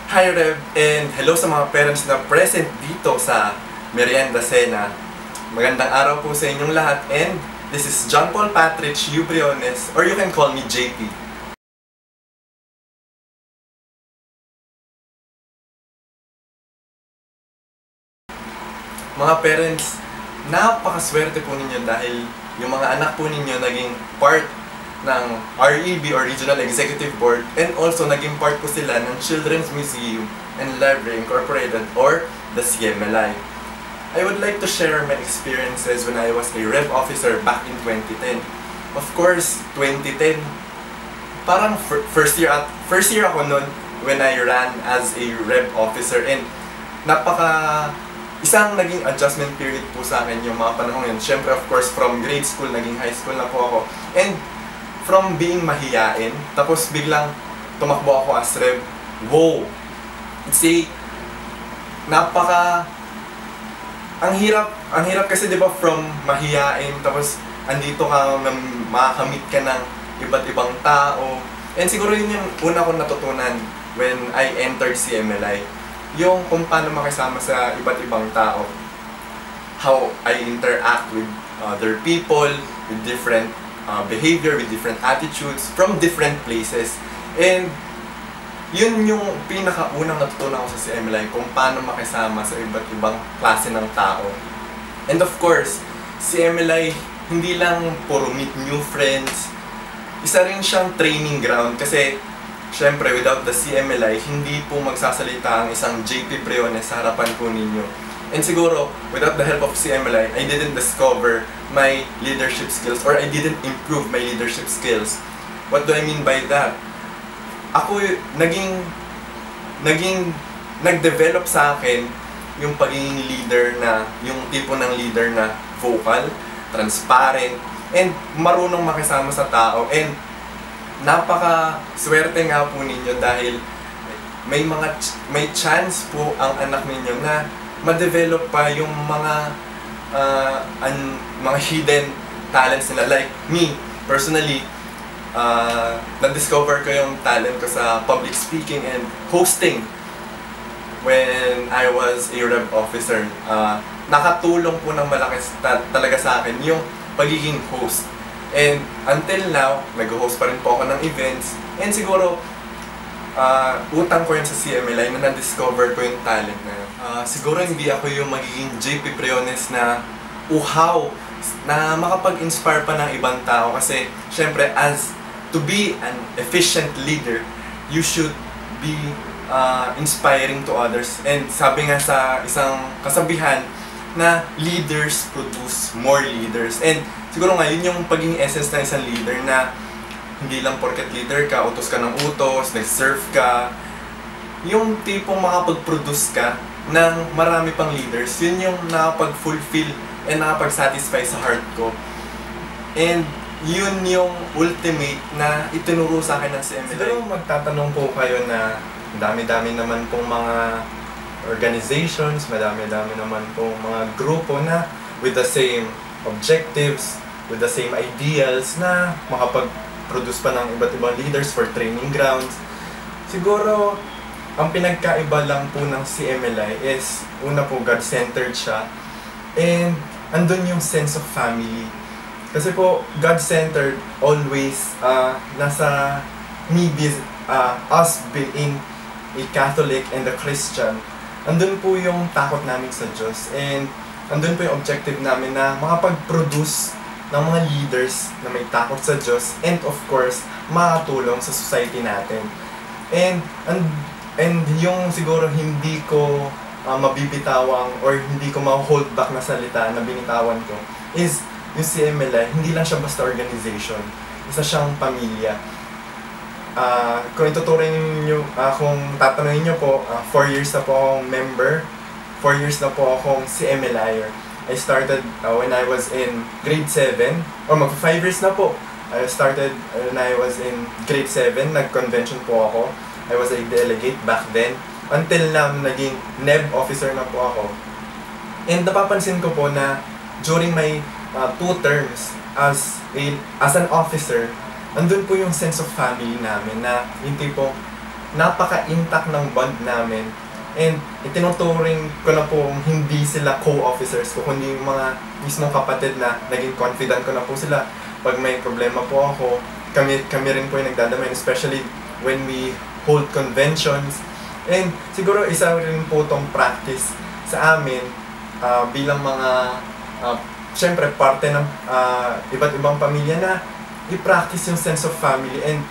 Hi Rev, and hello sa mga parents na present dito sa Merienda Sena. Magandang araw po sa inyong lahat, and this is John Paul Patrick U. Briones, or you can call me JP. Mga parents, napakaswerte po ninyo dahil yung mga anak po ninyo naging part ng REB or Regional Executive Board, and also naging part po sila ng Children's Museum and Library Incorporated or the CMLI. I would like to share my experiences when I was a Rep officer back in 2010. Of course, 2010, parang first year ako noon when I ran as a Rep officer, and isang naging adjustment period po sa akin yung mga panahon yun. Siyempre, of course, from grade school, naging high school na po ako. And from being mahiyain, tapos biglang tumakbo ako as Rev. Wow! Ang hirap kasi 'di ba, from mahiyain, tapos andito ka, makakamit ka ng iba't ibang tao. And siguro yun yung una kong natutunan when I entered CMLI. Yung kung paano makisama sa iba't ibang tao. How I interact with other people, with different behavior, with different attitudes, from different places. And yun yung pinakaunang natutunan ko sa CMLI, kung paano makisama sa iba't ibang klase ng tao. And of course, CMLI, hindi lang puro meet new friends. Isa rin siyang training ground kasi syempre, without the CMLI, hindi po magsasalita ang isang JP Briones sa harapan po ninyo. And siguro, without the help of CMLI, I didn't discover my leadership skills, or I didn't improve my leadership skills. What do I mean by that? Ako, nag-develop sa akin yung pagiging leader na, yung tipo ng leader na vocal, transparent, and marunong makisama sa tao. And napaka-swerte nga po ninyo dahil may chance po ang anak ninyo na ma-develop pa yung mga hidden talents nila. Like me, personally, na-discover ko yung talent ko sa public speaking and hosting when I was a Rep officer. Nakatulong po ng malaki talaga sa akin yung pagiging host. And until now, nag-host pa rin po ako ng events. And siguro, utang ko yun sa CMLI na na-discover ko yung talent na yun. Siguro hindi ako yung magiging JP Briones na uhaw, na makapag-inspire pa ng ibang tao. Kasi, syempre, to be an efficient leader, you should be inspiring to others. And sabi nga sa isang kasabihan na leaders produce more leaders. And siguro nga, yun yung pagiging essence ng isang leader, na hindi lang porket leader ka, utos ka ng utos, nag-serve ka. Yung tipong makapag-produce ka ng marami pang leaders, yun yung nakapag-fulfill and nakapag-satisfy sa heart ko. And yun yung ultimate na itinuro sa akin ng CMLI. Siguro magtatanong po kayo na dami-dami naman pong mga organizations, madami-dami naman pong mga grupo na with the same objectives, with the same ideals, na makapag-produce pa ng iba't ibang leaders for training grounds. Siguro, ang pinagkaiba lang po ng CMLI is, una po, God-centered siya, and andun yung sense of family. Kasi po, God-centered always nasa us being a Catholic and a Christian. Andun po yung takot namin sa Diyos, and andun po yung objective namin na makapag-produce ng mga leaders na may takot sa Diyos, and of course, makatulong sa society natin. And yung siguro hindi ko mabibitawang or hindi ko ma-hold back na salita na binitawan ko is yung CMLI, hindi lang siya basta organization, isa siyang pamilya. Kung kung tatanungin niyo po, 4 years na po akong member, 4 years na po akong CMLIer. I started when I was in grade 7, or mag-5 years na po. I started when I was in grade 7, nag-convention po ako. I was a delegate back then. Until now, naging NEB officer na po ako. And napapansin ko po na during my 2 terms as an officer, andun po yung sense of family namin, na yung tipo, napaka-intact ng bond namin. And itinuturing ko na po hindi sila co-officers ko, kundi yung mga mismong kapatid na naging confident ko na po sila. Pag may problema po ako, kami rin po yung nagdadamayan, especially when we hold conventions. And siguro isa rin po tong practice sa amin bilang mga syempre parte ng iba't ibang pamilya na i-practice yung sense of family. And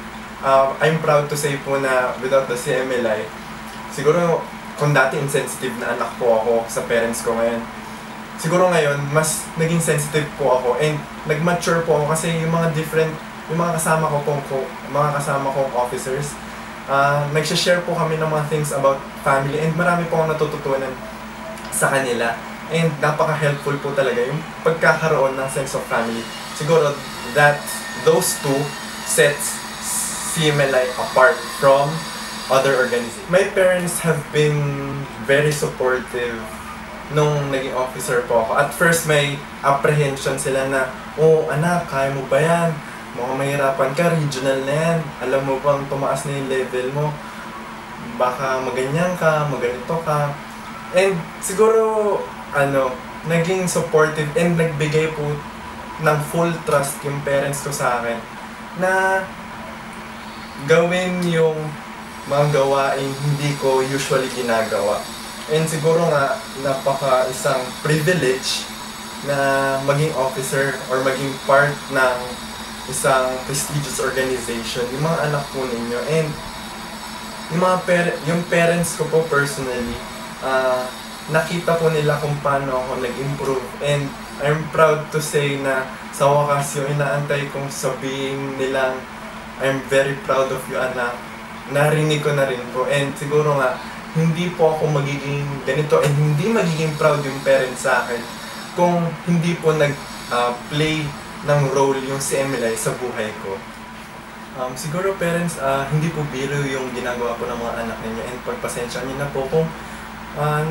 I'm proud to say po na without the CMLI, siguro kung dati insensitive na anak po ako sa parents ko ngayon, siguro ngayon mas naging sensitive po ako and nag-mature po ako kasi yung mga kasama kong officers, nag-share po kami ng mga things about family and marami po akong natututunan sa kanila. And napaka-helpful po talaga yung pagkakaroon ng sense of family. Siguro that those two sets CMLI apart from other organizations. My parents have been very supportive nung naging officer po ako. At first may apprehension sila na, oh anak, kaya mo ba yan? Mukhang mahirapan ka, regional na yan. Alam mo bang tumaas na yung level mo? Baka maganyan ka, maganito ka. And siguro, naging supportive and nagbigay po ng full trust yung parents ko sa akin na gawin yung mga gawain hindi ko usually ginagawa. And siguro nga, isang privilege na maging officer or maging part ng isang prestigious organization, yung mga anak po ninyo. And yung parents ko po personally, nakita po nila kung paano ako nag-improve. And I'm proud to say na sa wakas yung inaantay kong sabihin nilang, I'm very proud of you anak, narinig ko na rin po. And siguro nga, hindi po ako magiging ganito and hindi magiging proud yung parents sa akin kung hindi po nag-play ng role yung CMLI sa buhay ko. Siguro parents, hindi po biro yung ginagawa po ng mga anak ninyo and pagpasensya niyo na po kung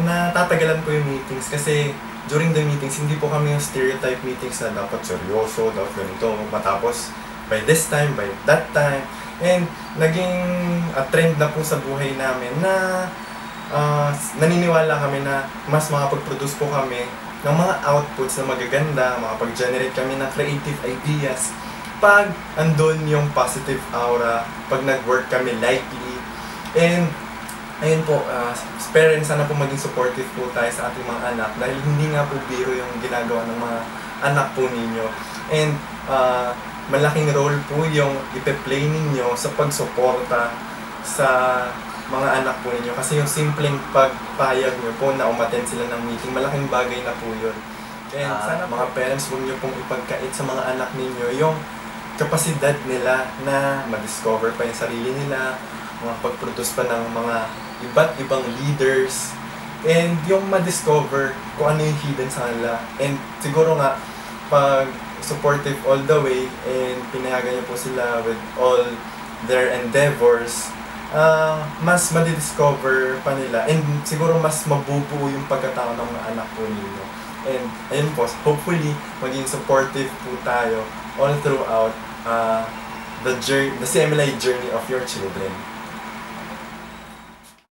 natatagalan po yung meetings kasi during the meetings, hindi po kami yung stereotype meetings na dapat seryoso, dapat ganito, matapos by this time, by that time. And naging trend na po sa buhay namin na naniniwala kami na mas makapag-produce po kami ng mga outputs na magaganda, makapag-generate kami ng creative ideas pag andun yung positive aura, pag nag-work kami lightly. And ayun po, parents, sana po maging supportive po tayo sa ating mga anak dahil hindi nga po biro yung ginagawa ng mga anak po ninyo. And malaking role po yung ipe-play ninyo sa pagsuporta sa mga anak po ninyo. Kasi yung simpleng pagpayag nyo po na umattend sila ng meeting, malaking bagay na po yun. And sana mga parents, huwag nyo pong ipagkait sa mga anak ninyo yung kapasidad nila na ma-discover pa yung sarili nila, pag-produce pa ng mga iba't ibang leaders, and yung ma-discover kung ano yung hidden sa kanila. And siguro nga, pag supportive all the way and pinayagan niyo po sila with all their endeavors, mas madidiscover pa nila and siguro mas mabubuo yung pagkatao ng mga anak po ninyo. And ayun po, hopefully maging supportive po tayo all throughout the CMLI journey of your children.